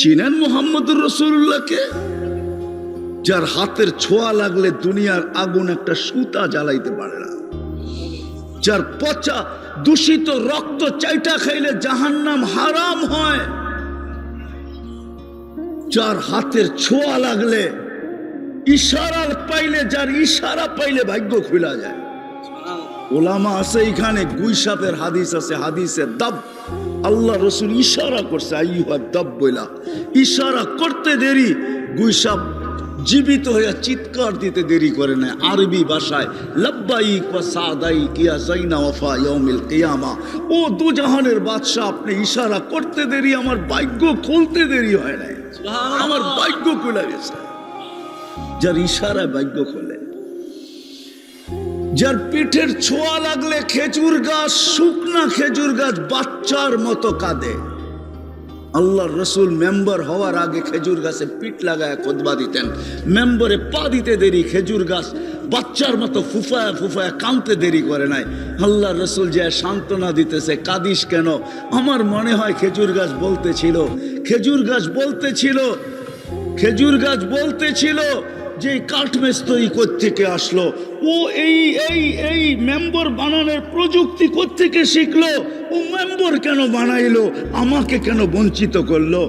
চিনেন মুহাম্মদুর রাসূলুল্লাহকে? যার হাতের ছোঁয়া লাগলে দুনিয়ার আগুন একটা সুতা জ্বালাইতে পারে না, যার পচা দূষিত রক্ত চাইটা খাইলে জাহান্নাম হারাম হয়, যার হাতের ছোঁয়া লাগলে ইশারা পাইলে, যার ইশারা পাইলে ভাগ্য খুলা যায়। ওলামা আছে এখানে, গুইসাপের হাদিস আছে, হাদিসে দাব আল্লাহ রসুল ইশারা করছে, আইয়ুহা দাব বইলা ইশারা করতে দেরি গুইসাপ জীবিত হয়ে চিৎকার দিতে দেরি করে না। আরবি ভাষায় লাব্বাইক ওয়া সাদাইক ইয়া যাইনা ওয়াফা ইয়াউমিল কিয়ামা, ও দুজাহানের বাদশা আপনি ইশারা করতে দেরি, আমার ভাগ্য খুলতে দেরি হয় নাই, আমার ভাগ্য খুলে গেছে। যার ইশারা ভাগ্য খোলে, যার পিঠের ছোঁয়া লাগলে খেজুর গাছ, শুকনা খেজুর গাছ বাচ্চার মতো কাঁদে। আল্লাহর রসুল মেম্বার হওয়ার আগে খেজুর গাছে পিঠ লাগায় খুতবা দিতেন, মেম্বারে পা দিতে দেরি খেজুর গাছ বাচ্চার মতো ফুফায়া ফুফায়া কাঁদতে দেরি করে নাই। আল্লাহর রসুল যে সান্ত্বনা দিতেছে, কাঁদিস কেন? আমার মনে হয় খেজুর গাছ বলতেছিল, খেজুর গাছ বলতেছিল, খেজুর গাছ বলতেছিল যে কাঠমিস্ত্রি কোত্থেকে আসলো, ও এই এই এই মেম্বার বানানোর প্রযুক্তি কোত্থেকে শিখলো, ও মেম্বার কেন বানাইলো, আমাকে কেন বঞ্চিত করলো।